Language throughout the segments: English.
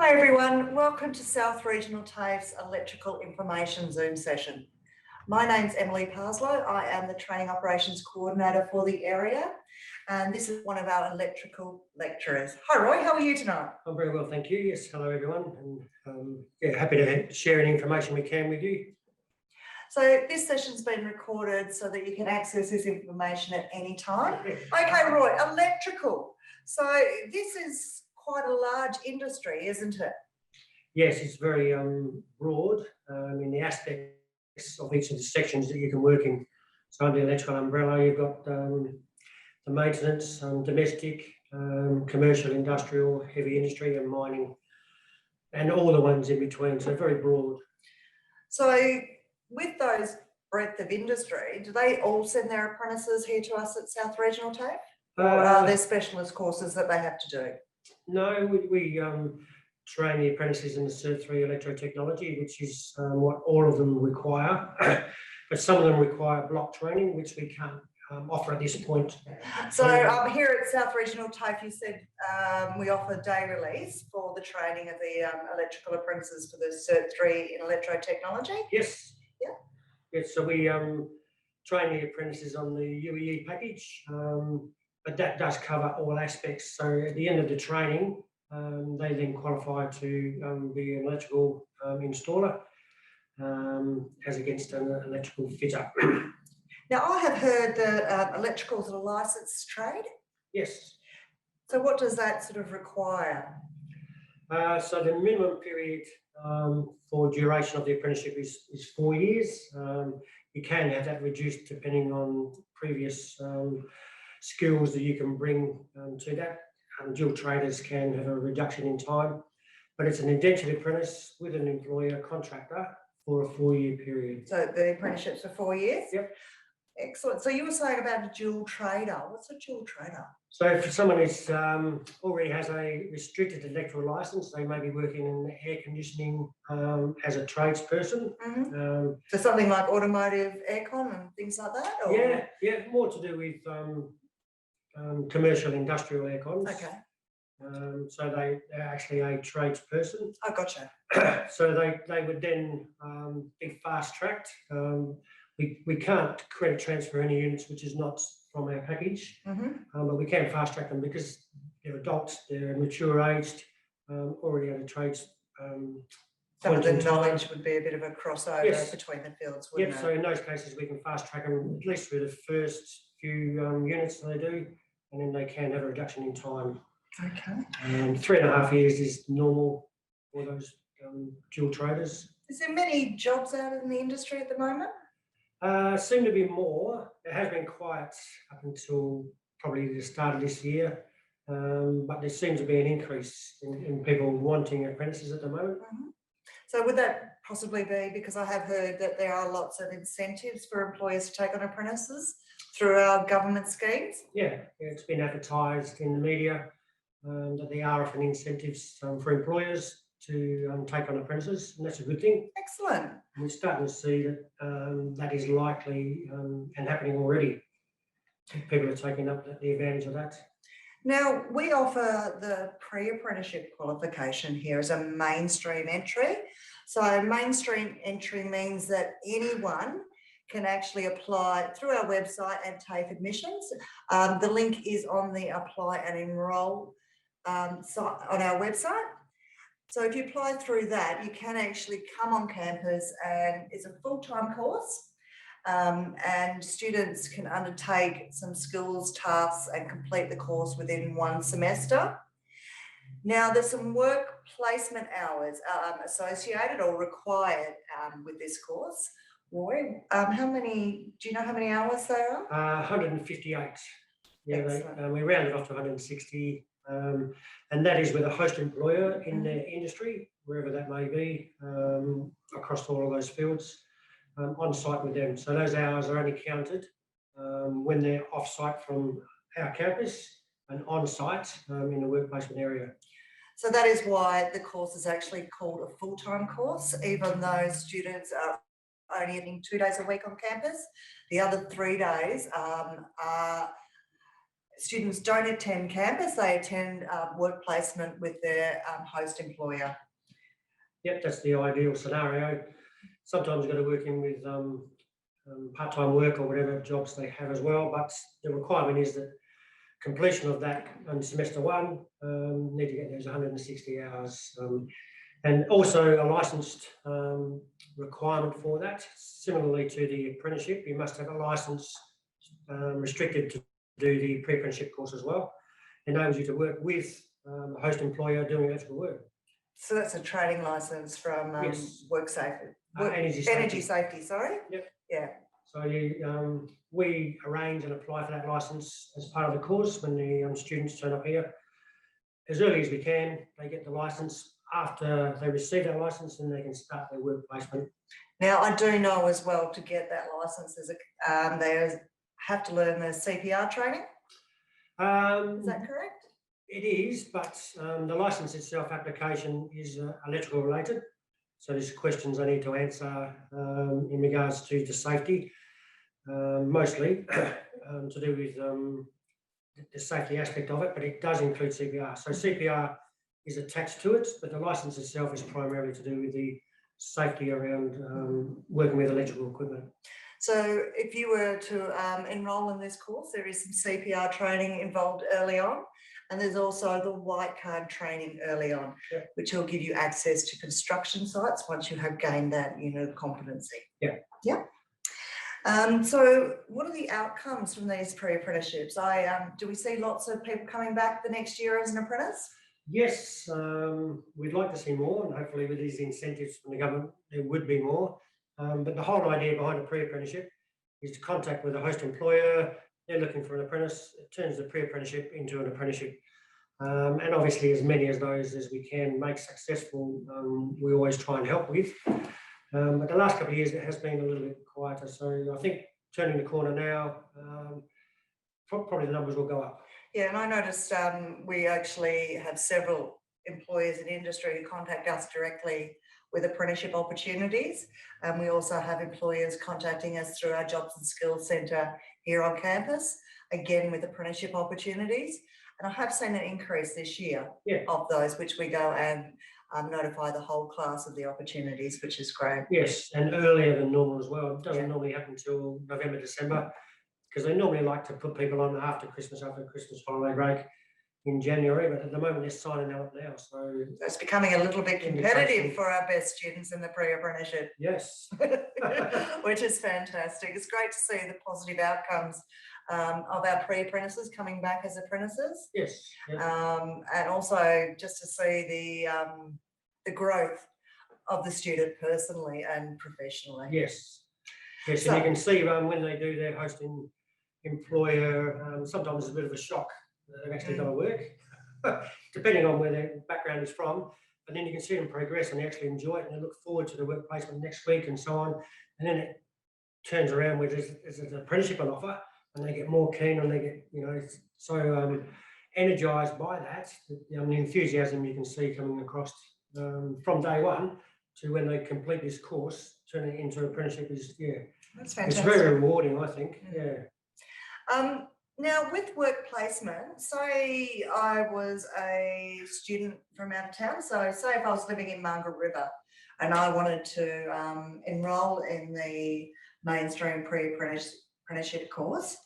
Hi everyone, welcome to South Regional TAFE's Electrical Information Zoom session. My name's Emily Parslow. I am the Training Operations Coordinator for the area, and this is one of our electrical lecturers. Hi Roy, how are you tonight? I'm very well, thank you. Yes, hello everyone, and happy to share any information we can with you. So this session's been recorded so that you can access this information at any time. Okay Roy, electrical. So this is quite a large industry, isn't it? Yes, it's very broad in the aspects of each of the sections that you can work in. So under the electrical umbrella, you've got the maintenance, domestic, commercial, industrial, heavy industry and mining, and all the ones in between, so very broad. So with those breadth of industry, do they all send their apprentices here to us at South Regional TAFE? Or are there specialist courses that they have to do? No, we train the apprentices in the Cert 3 electrotechnology, which is what all of them require. But some of them require block training, which we can't offer at this point. So here at South Regional TAFE, you said we offer day release for the training of the electrical apprentices for the Cert 3 in electrotechnology? Yes. Yeah. Yes, so we train the apprentices on the UEE package, but that does cover all aspects. So at the end of the training, they then qualify to be an electrical installer as against an electrical fitter. Now, I have heard that electricals are a licensed trade. Yes. So what does that sort of require? So the minimum period for duration of the apprenticeship is 4 years. You can have that reduced depending on previous skills that you can bring to that. Dual traders can have a reduction in time, but it's an indentured apprentice with an employer contractor for a 4-year period. So the apprenticeship's for 4 years? Yep. Excellent. So you were saying about a dual trader. What's a dual trader? So for someone who already has a restricted electrical license, they may be working in air conditioning as a tradesperson. Mm-hmm. So something like automotive aircon and things like that? Or? Yeah, more to do with commercial industrial aircons. Okay. So they're actually a tradesperson. Oh, gotcha. So they would then be fast-tracked. We can't credit transfer any units which is not from our package, but we can fast-track them because they're adults, they're mature-aged, already at a trades. Some of the knowledge would be a bit of a crossover between the fields, wouldn't it? So in those cases, we can fast-track them at least through the first few units they do, and then they can have a reduction in time. Okay. 3.5 years is normal for those dual traders. Is there many jobs out in the industry at the moment? Seem to be more. It has been quiet up until probably the start of this year, but there seems to be an increase in people wanting apprentices at the moment. So would that possibly be because I have heard that there are lots of incentives for employers to take on apprentices through our government schemes? Yeah, it's been advertised in the media that there are often incentives for employers to take on apprentices, and that's a good thing. Excellent. And we're starting to see that that is likely and happening already. People are taking up the advantage of that. Now, we offer the pre-apprenticeship qualification here as a mainstream entry. So mainstream entry means that anyone can actually apply through our website and TAFE admissions. The link is on the apply and enroll site on our website. So if you apply through that, you can actually come on campus, and it's a full-time course. And students can undertake some skills tasks and complete the course within 1 semester. Now, there's some work placement hours associated or required with this course. Roy, do you know how many hours they are? 158. Yeah, we rounded off to 160, and that is with a host employer in their industry, wherever that may be, across all of those fields. On site with them. So those hours are only counted when they're off site from our campus and on site in the work placement area. So that is why the course is actually called a full-time course, even though students are only having 2 days a week on campus. The other 3 days are students don't attend campus, they attend work placement with their host employer. Yep, that's the ideal scenario. Sometimes you've got to work in with part-time work or whatever jobs they have as well, but the requirement is that completion of that semester one, need to get those 160 hours. And also a licensed requirement for that. Similarly to the apprenticeship, you must have a license restricted to do the pre-apprenticeship course as well. Enables you to work with a host employer doing electrical work. So that's a trading license from Yes. Work Safety. Energy Safety, sorry. Yep. Yeah. So we arrange and apply for that license as part of the course when the students turn up here. As early as we can, they get the license. After they receive that license, then they can start their work placement. Now, I do know as well, to get that license, they have to learn the CPR training. Is that correct? It is, but the license itself application is electrical related. So there's questions I need to answer in regards to the safety, mostly to do with the safety aspect of it, but it does include CPR. So CPR is attached to it, but the license itself is primarily to do with the safety around working with electrical equipment. So if you were to enrol in this course, there is some CPR training involved early on, and there's also the white card training early on, yeah, which will give you access to construction sites once you have gained that competency. Yeah. Yeah. So what are the outcomes from these pre-apprenticeships? Do we see lots of people coming back the next year as an apprentice? Yes, we'd like to see more, and hopefully with these incentives from the government, there would be more. But the whole idea behind a pre-apprenticeship is to contact with a host employer. They're looking for an apprentice. It turns the pre-apprenticeship into an apprenticeship. And obviously as many of those as we can make successful, we always try and help with. But the last couple of years, it has been a little bit quieter. So I think turning the corner now, probably the numbers will go up. Yeah, and I noticed we actually have several employers in industry who contact us directly with apprenticeship opportunities. And we also have employers contacting us through our Jobs and Skills Centre here on campus, again with apprenticeship opportunities. And I have seen an increase this year, yeah, of those, which we go and notify the whole class of the opportunities, which is great. Yes, and earlier than normal as well. It doesn't normally happen until November, December, because they normally like to put people on after Christmas holiday break in January, but at the moment they're signing up now. So it's becoming a little bit competitive for our best students in the pre-apprenticeship. Yes. Which is fantastic. It's great to see the positive outcomes of our pre-apprentices coming back as apprentices. Yes. Yeah. And also just to see the growth of the student personally and professionally. Yes. Yes, so, and you can see when they do their hosting employer, sometimes it's a bit of a shock that they've actually got to work, depending on where their background is from. But then you can see them progress and they actually enjoy it and they look forward to the work placement next week and so on. And then it turns around where there's an apprenticeship on offer and they get more keen and they get, so energised by that. The enthusiasm you can see coming across from day one to when they complete this course, turning it into an apprenticeship is, that's fantastic. It's very rewarding, I think. Yeah. Now, with work placement, say I was a student from out of town, so say if I was living in Margaret River and I wanted to enrol in the mainstream pre-apprenticeship course,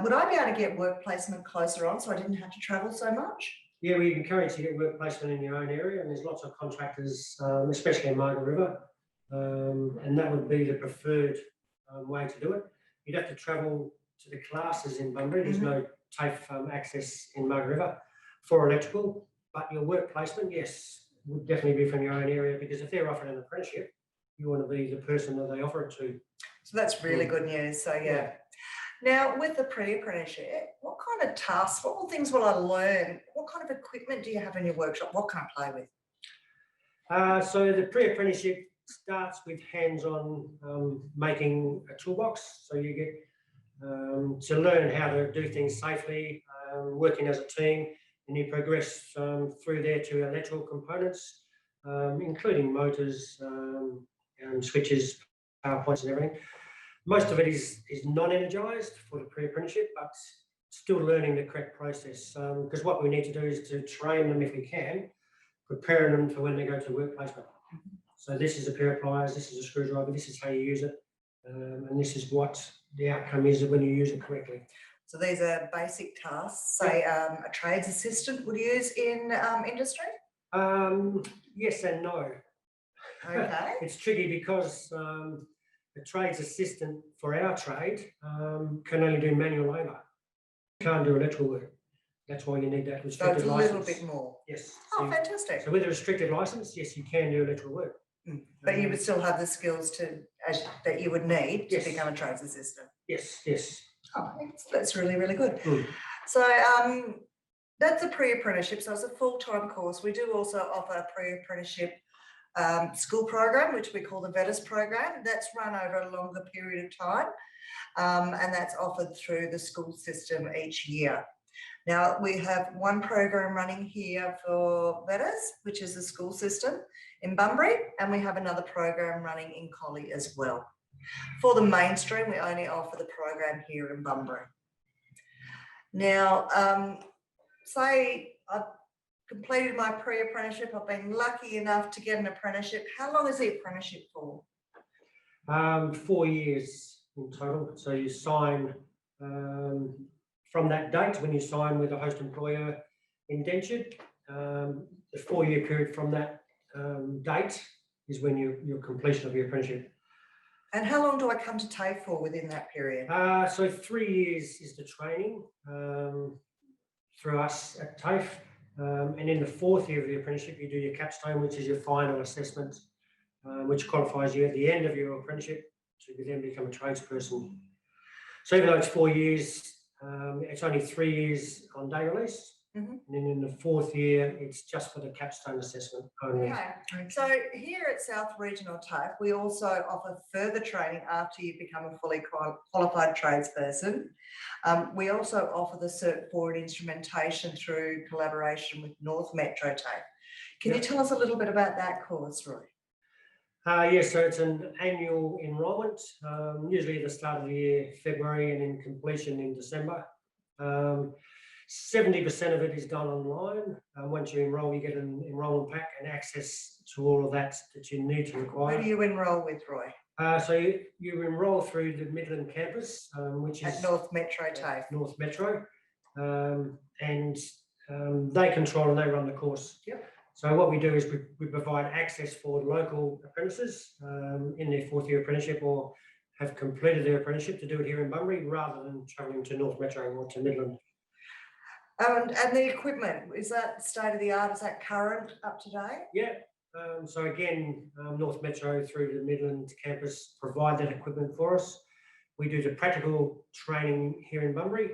would I be able to get work placement closer on so I didn't have to travel so much? Yeah, we encourage you to get work placement in your own area, and there's lots of contractors, especially in Margaret River, and that would be the preferred way to do it. You'd have to travel to the classes in Bunbury. There's no TAFE access in Margaret River for electrical, but your work placement, yes, would definitely be from your own area, because if they're offering an apprenticeship, you want to be the person that they offer it to. So that's really good news. So yeah. Now, with the pre-apprenticeship, what kind of tasks, what things will I learn? What kind of equipment do you have in your workshop? What can I play with? So the pre-apprenticeship starts with hands-on making a toolbox. So you get to learn how to do things safely, working as a team, and you progress through there to electrical components, including motors and switches, power points and everything. Most of it is non-energised for the pre-apprenticeship, but still learning the correct process, because what we need to do is to train them, if we can, preparing them for when they go to work placement. So this is a pair of pliers, this is a screwdriver, this is how you use it, and this is what the outcome is when you use it correctly. So these are basic tasks, say a trades assistant would use in industry? Yes and no. Okay. It's tricky because a trades assistant for our trade can only do manual labour. Can't do electrical work. That's why you need that So restricted it's a license. little bit more. Yes. Oh, fantastic. So with a restricted license, yes, you can do electrical work. But you would still have the skills that you would need to Yes. become a trades assistant. Yes, yes. Oh, that's really, really good. So that's a pre-apprenticeship, so it's a full-time course. We do also offer a pre-apprenticeship school program, which we call the VETAS program. That's run over a longer period of time, and that's offered through the school system each year. Now, we have one program running here for VETAS, which is the school system in Bunbury, and we have another program running in Collie as well. For the mainstream, we only offer the program here in Bunbury. Now, say I've completed my pre-apprenticeship, I've been lucky enough to get an apprenticeship. How long is the apprenticeship for? 4 years in total. So you sign from that date when you sign with a host employer indentured. The 4-year period from that date is when your completion of your apprenticeship. And how long do I come to TAFE for within that period? So 3 years is the training through us at TAFE. And in the 4th year of the apprenticeship, you do your capstone, which is your final assessment, which qualifies you at the end of your apprenticeship to then become a tradesperson. So even though it's 4 years, it's only 3 years on day release. And then in the 4th year, it's just for the capstone assessment only. Okay. So here at South Regional TAFE, we also offer further training after you become a fully qualified tradesperson. We also offer the Cert 4 in instrumentation through collaboration with North Metro TAFE. Can you tell us a little bit about that course, Roy? Yes, so it's an annual enrolment, usually at the start of the year, February, and then completion in December. 70% of it is done online. Once you enrol, you get an enrolment pack and access to all of that you need to require. Where do you enrol with, Roy? So you enrol through the Midland campus, which is at North Metro TAFE. North Metro, and they control and they run the course. Yep. So what we do is we provide access for local apprentices in their 4th year apprenticeship or have completed their apprenticeship to do it here in Bunbury rather than travelling to North Metro or to Midland. And the equipment, is that state of the art? Is that current, up to date? Yeah. So again, North Metro through the Midland campus provide that equipment for us. We do the practical training here in Bunbury.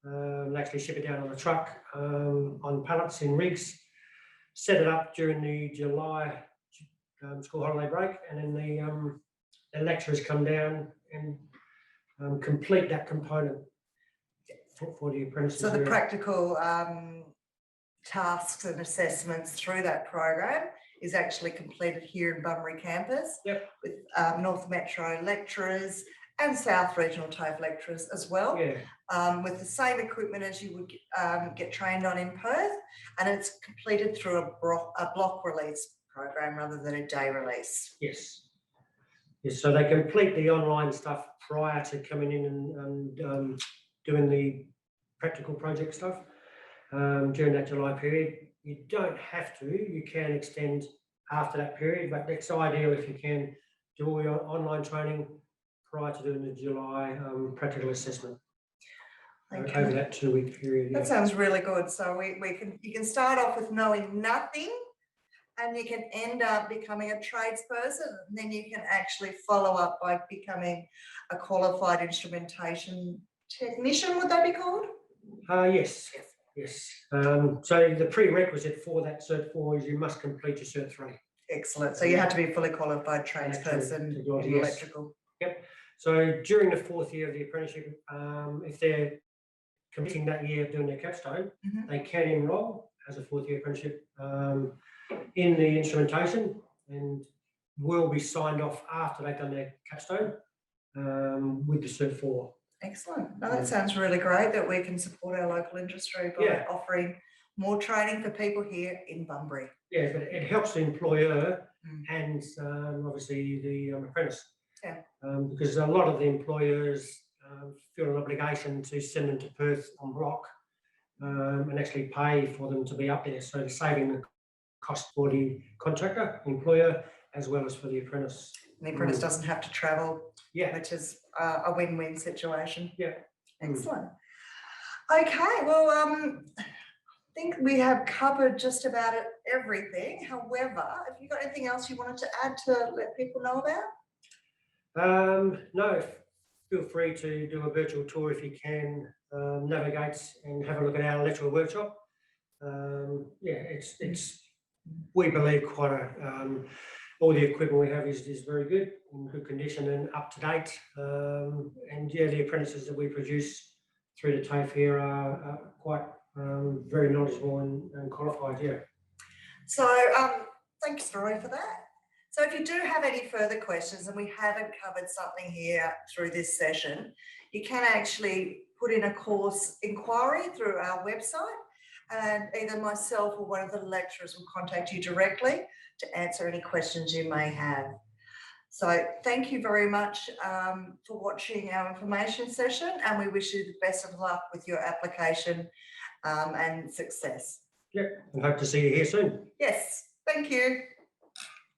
They actually ship it down on a truck on pallets in rigs, set it up during the July school holiday break, and then the lecturers come down and complete that component for the apprentices. So the practical tasks and assessments through that program is actually completed here in Bunbury campus. Yep. With North Metro lecturers and South Regional TAFE lecturers as well. Yeah. With the same equipment as you would get trained on in Perth, and it's completed through a block release program rather than a day release. Yes. Yes. So they complete the online stuff prior to coming in and doing the practical project stuff during that July period. You don't have to, you can extend after that period, but it's ideal if you can do all your online training prior to doing the July practical assessment over that 2-week period. That sounds really good. So you can start off with knowing nothing and you can end up becoming a tradesperson, and then you can actually follow up by becoming a qualified instrumentation technician, would that be called? Yes. Yes. So the prerequisite for that Cert 4 is you must complete your Cert 3. Excellent. So you have to be a fully qualified tradesperson in electrical. Yep. So during the 4th year of the apprenticeship, if they're completing that year doing their capstone, they can enrol as a 4th year apprenticeship in the instrumentation and will be signed off after they've done their capstone with the Cert 4. Excellent. No, that sounds really great that we can support our local industry by Yeah. offering more training for people here in Bunbury. Yeah, but it helps the employer Mm. and obviously the apprentice. Yeah. Because a lot of the employers feel an obligation to send them to Perth en bloc and actually pay for them to be up there. So it's saving the cost for the contractor, employer, as well as for the apprentice. The apprentice doesn't have to travel, Yeah. which is a win-win situation. Yeah. Excellent. Okay, well, I think we have covered just about everything. However, have you got anything else you wanted to add to let people know about? No, feel free to do a virtual tour if you can, navigate and have a look at our electrical workshop. Yeah, it's we believe quite a all the equipment we have is very good, in good condition and up to date. And yeah, the apprentices that we produce through the TAFE here are quite very knowledgeable and qualified. Yeah. So thanks, Roy, for that. So if you do have any further questions and we haven't covered something here through this session, you can actually put in a course inquiry through our website, and either myself or one of the lecturers will contact you directly to answer any questions you may have. So thank you very much for watching our information session, and we wish you the best of luck with your application and success. Yeah, and hope to see you here soon. Yes, thank you.